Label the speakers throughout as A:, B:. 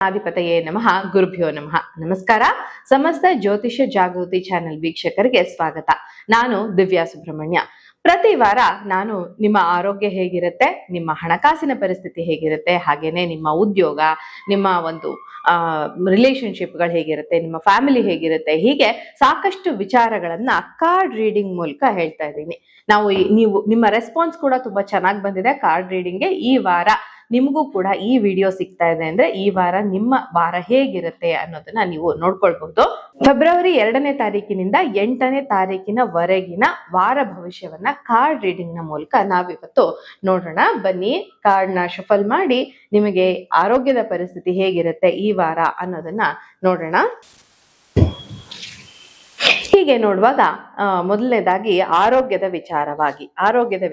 A: ಅಧಿಪತಯೇ ನಮಃ ಗುರುಭ್ಯೋ ನಮಃ. ನಮಸ್ಕಾರ. ಸಮಸ್ತ ಜ್ಯೋತಿಷ್ಯ ಜಾಗೃತಿ ಚಾನೆಲ್ ವೀಕ್ಷಕರಿಗೆ ಸ್ವಾಗತ. ನಾನು ದಿವ್ಯಾ ಸುಬ್ರಹ್ಮಣ್ಯ. ಪ್ರತಿ ವಾರ ನಾನು ನಿಮ್ಮ ಆರೋಗ್ಯ ಹೇಗಿರುತ್ತೆ, ನಿಮ್ಮ ಹಣಕಾಸಿನ ಪರಿಸ್ಥಿತಿ ಹೇಗಿರುತ್ತೆ, ಹಾಗೇನೆ ನಿಮ್ಮ ಉದ್ಯೋಗ, ನಿಮ್ಮ ಒಂದು ರಿಲೇಶನ್ಶಿಪ್ಗಳು ಹೇಗಿರುತ್ತೆ, ನಿಮ್ಮ ಫ್ಯಾಮಿಲಿ ಹೇಗಿರುತ್ತೆ, ಹೀಗೆ ಸಾಕಷ್ಟು ವಿಚಾರಗಳನ್ನ ಕಾರ್ಡ್ ರೀಡಿಂಗ್ ಮೂಲಕ ಹೇಳ್ತಾ ಇದ್ದೀನಿ. ನೀವು ನಿಮ್ಮ ರೆಸ್ಪಾನ್ಸ್ ಕೂಡ ತುಂಬಾ ಚೆನ್ನಾಗಿ ಬಂದಿದೆ ಕಾರ್ಡ್ ರೀಡಿಂಗ್ಗೆ. ಈ ವಾರ ನಿಮಗೂ ಕೂಡ ಈ ವಿಡಿಯೋ ಸಿಗ್ತಾ ಇದೆ ಅಂದ್ರೆ ಈ ವಾರ ನಿಮ್ಮ ವಾರ ಹೇಗಿರುತ್ತೆ ಅನ್ನೋದನ್ನ ನೀವು ನೋಡ್ಕೊಳ್ಬಹುದು. ಫೆಬ್ರವರಿ 2ನೇ ತಾರೀಕಿನಿಂದ 8ನೇ ತಾರೀಕಿನವರೆಗಿನ ವಾರ ಭವಿಷ್ಯವನ್ನ ಕಾರ್ಡ್ ರೀಡಿಂಗ್ ನ ಮೂಲಕ ನಾವಿವತ್ತು ನೋಡೋಣ. ಬನ್ನಿ, ಕಾರ್ಡ್ ನ ಶಫಲ್ ಮಾಡಿ ನಿಮಗೆ ಆರೋಗ್ಯದ ಪರಿಸ್ಥಿತಿ ಹೇಗಿರುತ್ತೆ ಈ ವಾರ ಅನ್ನೋದನ್ನ ನೋಡೋಣ. ಹೀಗೆ ನೋಡುವಾಗ ಮೊದಲನೇದಾಗಿ ಆರೋಗ್ಯದ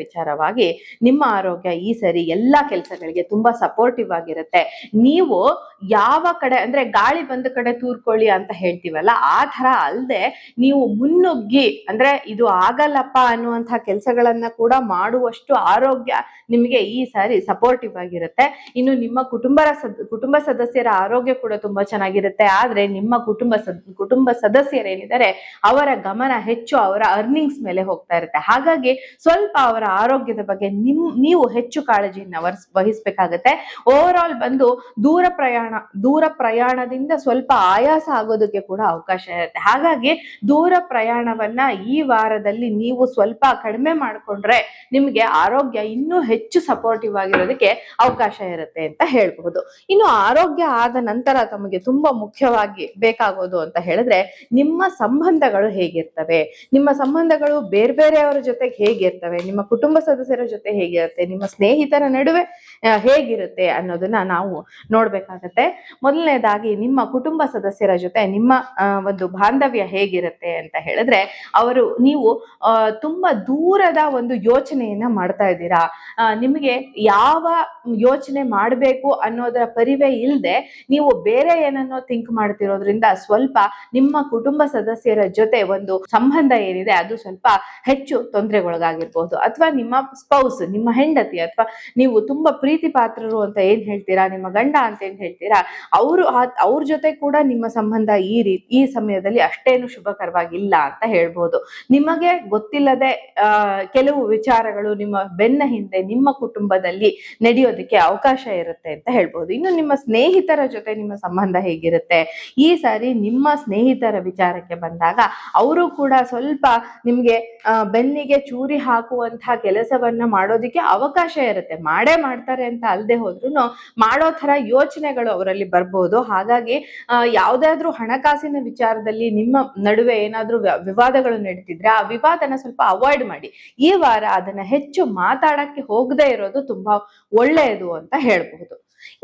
A: ವಿಚಾರವಾಗಿ ನಿಮ್ಮ ಆರೋಗ್ಯ ಈ ಸರಿ ಎಲ್ಲಾ ಕೆಲಸಗಳಿಗೆ ತುಂಬಾ ಸಪೋರ್ಟಿವ್ ಆಗಿರುತ್ತೆ. ನೀವು ಯಾವ ಕಡೆ ಅಂದ್ರೆ ಗಾಳಿ ಬಂದ ಕಡೆ ತೂರ್ಕೊಳ್ಳಿ ಅಂತ ಹೇಳ್ತೀವಲ್ಲ, ಆ ತರ ಅಲ್ಲದೆ ನೀವು ಮುನ್ನುಗ್ಗಿ ಅಂದ್ರೆ ಇದು ಆಗಲ್ಲಪ್ಪ ಅನ್ನುವಂಥ ಕೆಲಸಗಳನ್ನ ಕೂಡ ಮಾಡುವಷ್ಟು ಆರೋಗ್ಯ ನಿಮಗೆ ಈ ಸಾರಿ ಸಪೋರ್ಟಿವ್ ಆಗಿರುತ್ತೆ. ಇನ್ನು ನಿಮ್ಮ ಕುಟುಂಬ ಸದಸ್ಯರ ಆರೋಗ್ಯ ಕೂಡ ತುಂಬಾ ಚೆನ್ನಾಗಿರುತ್ತೆ. ಆದ್ರೆ ನಿಮ್ಮ ಕುಟುಂಬ ಸದಸ್ಯರೇನಿದ್ದಾರೆ ಅವರ ಗಮನ ಹೆಚ್ಚು ಅವರ ಅರ್ನಿಂಗ್ಸ್ ಮೇಲೆ ಹೋಗ್ತಾ ಇರುತ್ತೆ. ಹಾಗಾಗಿ ಸ್ವಲ್ಪ ಅವರ ಆರೋಗ್ಯದ ಬಗ್ಗೆ ನೀವು ಹೆಚ್ಚು ಕಾಳಜಿಯನ್ನ ವಹಿಸ್ಬೇಕಾಗತ್ತೆ. ಓವರ್ ಆಲ್ ಬಂದು ದೂರ ಪ್ರಯಾಣದಿಂದ ಸ್ವಲ್ಪ ಆಯಾಸ ಆಗೋದಕ್ಕೆ ಕೂಡ ಅವಕಾಶ ಇರುತ್ತೆ. ಹಾಗಾಗಿ ದೂರ ಪ್ರಯಾಣವನ್ನ ಈ ವಾರದಲ್ಲಿ ನೀವು ಸ್ವಲ್ಪ ಕಡಿಮೆ ಮಾಡ್ಕೊಂಡ್ರೆ ನಿಮ್ಗೆ ಆರೋಗ್ಯ ಇನ್ನೂ ಹೆಚ್ಚು ಸಪೋರ್ಟಿವ್ ಆಗಿರೋದಕ್ಕೆ ಅವಕಾಶ ಇರುತ್ತೆ ಅಂತ ಹೇಳ್ಬಹುದು. ಇನ್ನು ಆರೋಗ್ಯ ಆದ ನಂತರ ತಮಗೆ ತುಂಬಾ ಮುಖ್ಯವಾಗಿ ಬೇಕಾಗೋದು ಅಂತ ಹೇಳಿದ್ರೆ ನಿಮ್ಮ ಸಂಬಂಧಗಳು ಹೇಗಿರ್ತವೆ, ನಿಮ್ಮ ಸಂಬಂಧಗಳು ಬೇರೆಯವರ ಜೊತೆಗೆ ಹೇಗಿರ್ತವೆ, ನಿಮ್ಮ ಕುಟುಂಬ ಸದಸ್ಯರ ಜೊತೆ ಹೇಗಿರುತ್ತೆ, ನಿಮ್ಮ ಸ್ನೇಹಿತರ ನಡುವೆ ಹೇಗಿರುತ್ತೆ ಅನ್ನೋದನ್ನ ನಾವು ನೋಡ್ಬೇಕಾಗತ್ತೆ. ಮೊದಲನೇದಾಗಿ ನಿಮ್ಮ ಕುಟುಂಬ ಸದಸ್ಯರ ಜೊತೆ ನಿಮ್ಮ ಒಂದು ಬಾಂಧವ್ಯ ಹೇಗಿರುತ್ತೆ ಅಂತ ಹೇಳಿದ್ರೆ ನೀವು ತುಂಬಾ ದೂರದ ಒಂದು ಯೋಚನೆಯನ್ನ ಮಾಡ್ತಾ ಇದ್ದೀರಾ. ನಿಮಗೆ ಯಾವ ಯೋಚನೆ ಮಾಡಬೇಕು ಅನ್ನೋದರ ಪರಿವೇ ಇಲ್ಲದೆ ನೀವು ಬೇರೆ ಏನನ್ನೋ ಥಿಂಕ್ ಮಾಡ್ತಿರೋದ್ರಿಂದ ಸ್ವಲ್ಪ ನಿಮ್ಮ ಕುಟುಂಬ ಸದಸ್ಯರ ಜೊತೆ ಒಂದು ಸಂಬಂಧ ಏನಿದೆ ಅದು ಸ್ವಲ್ಪ ಹೆಚ್ಚು ತೊಂದರೆಗೊಳಗಾಗಿರ್ಬೋದು. ಅಥವಾ ನಿಮ್ಮ ಸ್ಪೌಸ್, ನಿಮ್ಮ ಹೆಂಡತಿ, ಅಥವಾ ನೀವು ತುಂಬಾ ಪ್ರೀತಿ ಪಾತ್ರರು ಅಂತ ಏನ್ ಹೇಳ್ತೀರಾ, ನಿಮ್ಮ ಗಂಡ ಅಂತ ಏನ್ ಹೇಳ್ತೀರಾ, ಅವ್ರ ಜೊತೆ ಕೂಡ ನಿಮ್ಮ ಸಂಬಂಧ ಈ ಸಮಯದಲ್ಲಿ ಅಷ್ಟೇನು ಶುಭಕರವಾಗಿಲ್ಲ ಅಂತ ಹೇಳ್ಬೋದು. ನಿಮಗೆ ಗೊತ್ತಿಲ್ಲದೆ ಕೆಲವು ವಿಚಾರಗಳು ನಿಮ್ಮ ಬೆನ್ನ ಹಿಂದೆ ನಿಮ್ಮ ಕುಟುಂಬದಲ್ಲಿ ನಡೆಯೋದಕ್ಕೆ ಅವಕಾಶ ಇರುತ್ತೆ ಅಂತ ಹೇಳ್ಬೋದು. ಇನ್ನು ನಿಮ್ಮ ಸ್ನೇಹಿತರ ಜೊತೆ ನಿಮ್ಮ ಸಂಬಂಧ ಹೇಗಿರುತ್ತೆ, ಈ ಸಾರಿ ನಿಮ್ಮ ಸ್ನೇಹಿತರ ವಿಚಾರಕ್ಕೆ ಬಂದಾಗ ಅವರು ಕೂಡ ಸ್ವಲ್ಪ ನಿಮ್ಗೆ ಬೆನ್ನಿಗೆ ಚೂರಿ ಹಾಕುವಂತಹ ಕೆಲಸವನ್ನ ಮಾಡೋದಿಕ್ಕೆ ಅವಕಾಶ ಇರುತ್ತೆ. ಮಾಡ್ತಾರೆ ಅಂತ ಅಲ್ಲದೆ ಹೋದ್ರು ಮಾಡೋ ತರ ಯೋಚನೆಗಳು ಅವರಲ್ಲಿ ಬರ್ಬೋದು. ಹಾಗಾಗಿ ಯಾವ್ದಾದ್ರು ಹಣಕಾಸಿನ ವಿಚಾರದಲ್ಲಿ ನಿಮ್ಮ ನಡುವೆ ಏನಾದ್ರೂ ವಿವಾದಗಳು ನಡೀತಿದ್ರೆ ಆ ವಿವಾದನ ಸ್ವಲ್ಪ ಅವಾಯ್ಡ್ ಮಾಡಿ. ಈ ವಾರ ಅದನ್ನ ಹೆಚ್ಚು ಮಾತಾಡಕ್ಕೆ ಹೋಗದೆ ಇರೋದು ತುಂಬಾ ಒಳ್ಳೆಯದು ಅಂತ ಹೇಳ್ಬಹುದು.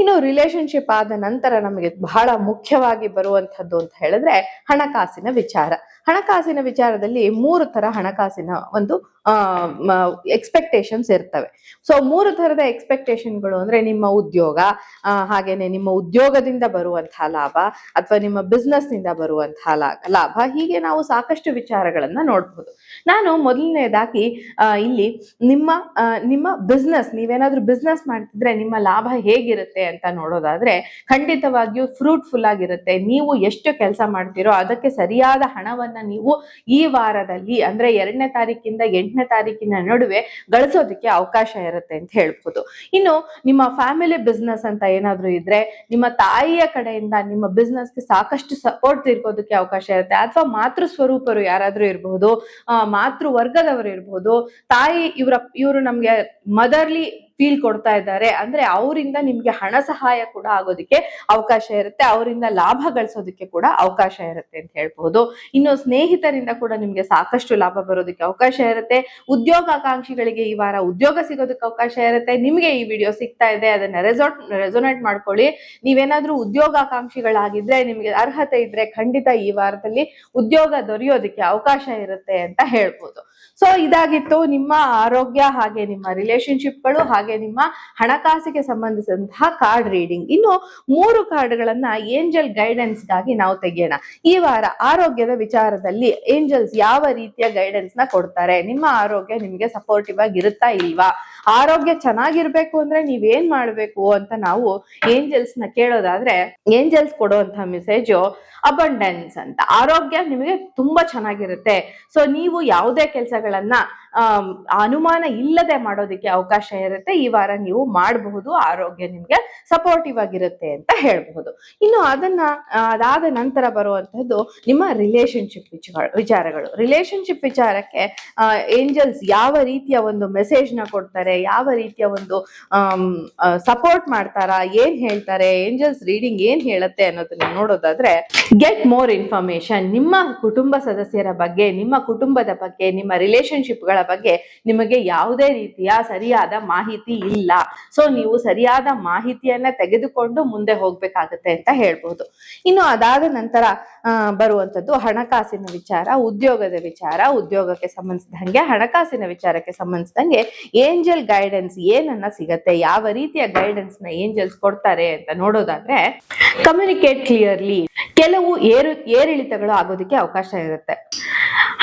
A: ಇನ್ನು ರಿಲೇಶನ್ಶಿಪ್ ಆದ ನಂತರ ನಮಗೆ ಬಹಳ ಮುಖ್ಯವಾಗಿ ಬರುವಂತದ್ದು ಅಂತ ಹೇಳಿದ್ರೆ ಹಣಕಾಸಿನ ವಿಚಾರದಲ್ಲಿ 3 ತರ ಹಣಕಾಸಿನ ಒಂದು ಎಕ್ಸ್ಪೆಕ್ಟೇಷನ್ಸ್ ಇರ್ತವೆ. ಸೊ 3 ತರದ ಎಕ್ಸ್ಪೆಕ್ಟೇಷನ್ಗಳು ಅಂದ್ರೆ ನಿಮ್ಮ ಉದ್ಯೋಗ, ಹಾಗೇನೆ ನಿಮ್ಮ ಉದ್ಯೋಗದಿಂದ ಬರುವಂತಹ ಲಾಭ, ಅಥವಾ ನಿಮ್ಮ ಬಿಸ್ನೆಸ್ ನಿಂದ ಬರುವಂತಹ ಲಾಭ, ಹೀಗೆ ನಾವು ಸಾಕಷ್ಟು ವಿಚಾರಗಳನ್ನ ನೋಡ್ಬೋದು. ನಾನು ಮೊದಲನೇದಾಗಿ ಇಲ್ಲಿ ನಿಮ್ಮ ಬಿಸ್ನೆಸ್, ನೀವೇನಾದ್ರೂ ಬಿಸ್ನೆಸ್ ಮಾಡ್ತಿದ್ರೆ ನಿಮ್ಮ ಲಾಭ ಹೇಗಿರುತ್ತೆ ಅಂತ ನೋಡೋದಾದ್ರೆ ಖಂಡಿತವಾಗಿಯೂ ಫ್ರೂಟ್ಫುಲ್ ಆಗಿರುತ್ತೆ. ನೀವು ಎಷ್ಟು ಕೆಲಸ ಮಾಡ್ತೀರೋ ಅದಕ್ಕೆ ಸರಿಯಾದ ಹಣವನ್ನ ನೀವು ಈ ವಾರದಲ್ಲಿ ಅಂದ್ರೆ 2ನೇ ತಾರೀಕಿಂದ 8ನೇ ತಾರೀಕಿನ ನಡುವೆ ಗಳಿಸೋದಕ್ಕೆ ಅವಕಾಶ ಇರುತ್ತೆ ಅಂತ ಹೇಳ್ಬೋದು. ಇನ್ನು ನಿಮ್ಮ ಫ್ಯಾಮಿಲಿ ಬಿಸ್ನೆಸ್ ಅಂತ ಏನಾದ್ರೂ ಇದ್ರೆ ನಿಮ್ಮ ತಾಯಿಯ ಕಡೆಯಿಂದ ನಿಮ್ಮ ಬಿಸ್ನೆಸ್ಗೆ ಸಾಕಷ್ಟು ಸಪೋರ್ಟ್ ತಿರ್ಗೋದಕ್ಕೆ ಅವಕಾಶ ಇರುತ್ತೆ. ಅಥವಾ ಮಾತೃ ಸ್ವರೂಪರು ಯಾರಾದ್ರೂ ಇರಬಹುದು, ಮಾತೃ ವರ್ಗದವರು ಇರಬಹುದು, ತಾಯಿ ಇವರು ನಮ್ಗೆ ಮದರ್ಲಿ ಫೀಲ್ ಕೊಡ್ತಾ ಇದ್ದಾರೆ ಅಂದ್ರೆ ಅವರಿಂದ ನಿಮ್ಗೆ ಹಣ ಸಹಾಯ ಕೂಡ ಆಗೋದಕ್ಕೆ ಅವಕಾಶ ಇರುತ್ತೆ, ಅವರಿಂದ ಲಾಭ ಗಳಿಸೋದಕ್ಕೆ ಕೂಡ ಅವಕಾಶ ಇರುತ್ತೆ ಅಂತ ಹೇಳ್ಬಹುದು. ಇನ್ನು ಸ್ನೇಹಿತರಿಂದ ಕೂಡ ನಿಮ್ಗೆ ಸಾಕಷ್ಟು ಲಾಭ ಬರೋದಕ್ಕೆ ಅವಕಾಶ ಇರುತ್ತೆ. ಉದ್ಯೋಗಾಕಾಂಕ್ಷಿಗಳಿಗೆ ಈ ವಾರ ಉದ್ಯೋಗ ಸಿಗೋದಕ್ಕೆ ಅವಕಾಶ ಇರುತ್ತೆ. ನಿಮ್ಗೆ ಈ ವಿಡಿಯೋ ಸಿಗ್ತಾ ಇದೆ, ಅದನ್ನ ರೆಸೊನೇಟ್ ಮಾಡ್ಕೊಳ್ಳಿ. ನೀವೇನಾದ್ರೂ ಉದ್ಯೋಗಾಕಾಂಕ್ಷಿಗಳಾಗಿದ್ರೆ ನಿಮ್ಗೆ ಅರ್ಹತೆ ಇದ್ರೆ ಖಂಡಿತ ಈ ವಾರದಲ್ಲಿ ಉದ್ಯೋಗ ದೊರೆಯೋದಕ್ಕೆ ಅವಕಾಶ ಇರುತ್ತೆ ಅಂತ ಹೇಳ್ಬೋದು. ಸೊ ಇದಾಗಿತ್ತು ನಿಮ್ಮ ಆರೋಗ್ಯ, ಹಾಗೆ ನಿಮ್ಮ ರಿಲೇಶನ್ಶಿಪ್ಗಳು, ಹಾಗೆ ಹಾಗೆ ನಿಮ್ಮ ಹಣಕಾಸಿಗೆ ಸಂಬಂಧಿಸಿದಂತಹ ಕಾರ್ಡ್ ರೀಡಿಂಗ್. ಇನ್ನು 3 ಕಾರ್ಡ್ಗಳನ್ನ ಏಂಜಲ್ ಗೈಡೆನ್ಸ್ ಗಾಗಿ ನಾವು ತೆಗೆಯೋಣ. ಈ ವಾರ ಆರೋಗ್ಯದ ವಿಚಾರದಲ್ಲಿ ಏಂಜಲ್ಸ್ ಯಾವ ರೀತಿಯ ಗೈಡೆನ್ಸ್ ನ ಕೊಡ್ತಾರೆ, ನಿಮ್ಮ ಆರೋಗ್ಯ ನಿಮ್ಗೆ ಸಪೋರ್ಟಿವ್ ಆಗಿ ಇರುತ್ತಾ ಇಲ್ವಾ, ಆರೋಗ್ಯ ಚೆನ್ನಾಗಿರ್ಬೇಕು ಅಂದ್ರೆ ನೀವೇನ್ ಮಾಡ್ಬೇಕು ಅಂತ ನಾವು ಏಂಜಲ್ಸ್ ನ ಕೇಳೋದಾದ್ರೆ ಏಂಜಲ್ಸ್ ಕೊಡುವಂತಹ ಮೆಸೇಜ್ ಅಬಂಡೆನ್ಸ್ ಅಂತ. ಆರೋಗ್ಯ ನಿಮಗೆ ತುಂಬಾ ಚೆನ್ನಾಗಿರುತ್ತೆ. ಸೊ ನೀವು ಯಾವುದೇ ಕೆಲಸಗಳನ್ನ ಅನುಮಾನ ಇಲ್ಲದೆ ಮಾಡೋದಕ್ಕೆ ಅವಕಾಶ ಇರುತ್ತೆ. ಈ ವಾರ ನೀವು ಮಾಡಬಹುದು, ಆರೋಗ್ಯ ನಿಮ್ಗೆ ಸಪೋರ್ಟಿವ್ ಆಗಿರುತ್ತೆ ಅಂತ ಹೇಳ್ಬಹುದು. ಇನ್ನು ಅದಾದ ನಂತರ ಬರುವಂತಹದ್ದು ನಿಮ್ಮ ರಿಲೇಶನ್ಶಿಪ್ ವಿಚಾರಗಳು. ರಿಲೇಶನ್ಶಿಪ್ ವಿಚಾರಕ್ಕೆ ಏಂಜಲ್ಸ್ ಯಾವ ರೀತಿಯ ಒಂದು ಮೆಸೇಜ್ ನ ಕೊಡ್ತಾರೆ, ಯಾವ ರೀತಿಯ ಒಂದು ಸಪೋರ್ಟ್ ಮಾಡ್ತಾರಾ, ಏನ್ ಹೇಳ್ತಾರೆ, ಏಂಜಲ್ಸ್ ರೀಡಿಂಗ್ ಏನ್ ಹೇಳುತ್ತೆ ಅನ್ನೋದನ್ನ ನೋಡೋದಾದ್ರೆ ಗೆಟ್ ಮೋರ್ ಇನ್ಫಾರ್ಮೇಶನ್. ನಿಮ್ಮ ಕುಟುಂಬ ಸದಸ್ಯರ ಬಗ್ಗೆ, ನಿಮ್ಮ ಕುಟುಂಬದ ಬಗ್ಗೆ, ನಿಮ್ಮ ರಿಲೇಶನ್ಶಿಪ್ ಗಳ ಬಗ್ಗೆ ನಿಮಗೆ ಯಾವುದೇ ರೀತಿಯ ಸರಿಯಾದ ಮಾಹಿತಿ ಇಲ್ಲ. ಸೊ ನೀವು ಸರಿಯಾದ ಮಾಹಿತಿಯನ್ನ ತೆಗೆದುಕೊಂಡು ಮುಂದೆ ಹೋಗ್ಬೇಕಾಗತ್ತೆ ಅಂತ ಹೇಳ್ಬಹುದು. ಇನ್ನು ಅದಾದ ನಂತರ ಬರುವಂತದ್ದು ಹಣಕಾಸಿನ ವಿಚಾರ, ಉದ್ಯೋಗದ ವಿಚಾರ. ಉದ್ಯೋಗಕ್ಕೆ ಸಂಬಂಧಿಸಿದಂಗೆ, ಹಣಕಾಸಿನ ವಿಚಾರಕ್ಕೆ ಸಂಬಂಧಿಸಿದಂಗೆ ಏಂಜಲ್ ಗೈಡೆನ್ಸ್ ಏನನ್ನ ಸಿಗತ್ತೆ, ಯಾವ ರೀತಿಯ ಗೈಡೆನ್ಸ್ ನ ಏಂಜಲ್ಸ್ ಕೊಡ್ತಾರೆ ಅಂತ ನೋಡೋದಾದ್ರೆ ಕಮ್ಯುನಿಕೇಟ್ ಕ್ಲಿಯರ್ಲಿ. ಕೆಲವು ಏರಿಳಿತಗಳು ಆಗೋದಕ್ಕೆ ಅವಕಾಶ ಇರುತ್ತೆ.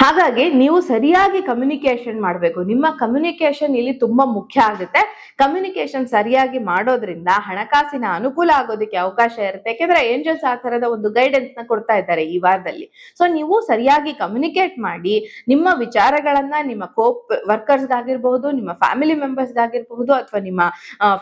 A: ಹಾಗಾಗಿ ನೀವು ಸರಿಯಾಗಿ ಕಮ್ಯುನಿಕೇಶನ್ ಮಾಡಬೇಕು. ನಿಮ್ಮ ಕಮ್ಯುನಿಕೇಶನ್ ಇಲ್ಲಿ ತುಂಬಾ ಮುಖ್ಯ ಆಗುತ್ತೆ. ಕಮ್ಯುನಿಕೇಶನ್ ಸರಿಯಾಗಿ ಮಾಡೋದ್ರಿಂದ ಹಣಕಾಸಿನ ಅನುಕೂಲ ಆಗೋದಕ್ಕೆ ಅವಕಾಶ ಇರುತ್ತೆ. ಯಾಕೆಂದ್ರೆ ಏಂಜಲ್ಸ್ ಆ ತರದ ಒಂದು ಗೈಡೆನ್ಸ್ ನ ಕೊಡ್ತಾ ಇದ್ದಾರೆ ಈ ವಾರದಲ್ಲಿ. ಸೊ ನೀವು ಸರಿಯಾಗಿ ಕಮ್ಯುನಿಕೇಟ್ ಮಾಡಿ ನಿಮ್ಮ ವಿಚಾರಗಳನ್ನ ನಿಮ್ಮ ವರ್ಕರ್ಸ್ ಗಾಗಿರ್ಬಹುದು, ನಿಮ್ಮ ಫ್ಯಾಮಿಲಿ ಮೆಂಬರ್ಸ್ ಗಾಗಿರ್ಬಹುದು, ಅಥವಾ ನಿಮ್ಮ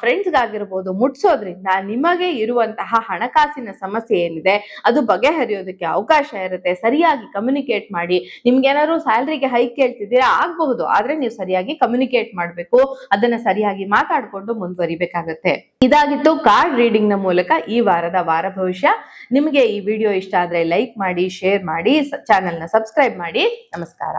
A: ಫ್ರೆಂಡ್ಸ್ ಗಾಗಿರ್ಬಹುದು ಮುಟ್ಸೋದ್ರಿಂದ ನಿಮಗೆ ಇರುವಂತಹ ಹಣಕಾಸಿನ ಸಮಸ್ಯೆ ಏನಿದೆ ಅದು ಬಗೆಹರಿಯೋದಕ್ಕೆ ಅವಕಾಶ ಇರುತ್ತೆ. ಸರಿಯಾಗಿ ಕಮ್ಯುನಿಕೇಟ್ ಮಾಡಿ. ನಿಮ್ಗೆ ಏನಾದ್ರು ಸ್ಯಾಲರಿಗೆ ಹೈಕ್ ಕೇಳ್ತಿದ್ದೀರಾ, ಆಗಬಹುದು, ಆದ್ರೆ ನೀವು ಸರಿಯಾಗಿ ಕಮ್ಯುನಿಕೇಟ್ ಮಾಡ್ಬೇಕು, ಅದನ್ನ ಸರಿಯಾಗಿ ಮಾತಾಡ್ಕೊಂಡು ಮುಂದುವರಿಬೇಕಾಗತ್ತೆ. ಇದಾಗಿತ್ತು ಕಾರ್ಡ್ ರೀಡಿಂಗ್ ನ ಮೂಲಕ ಈ ವಾರದ ವಾರ ಭವಿಷ್ಯ. ನಿಮಗೆ ಈ ವಿಡಿಯೋ ಇಷ್ಟ ಆದ್ರೆ ಲೈಕ್ ಮಾಡಿ, ಶೇರ್ ಮಾಡಿ, ಚಾನೆಲ್ ನ ಸಬ್ಸ್ಕ್ರೈಬ್ ಮಾಡಿ. ನಮಸ್ಕಾರ.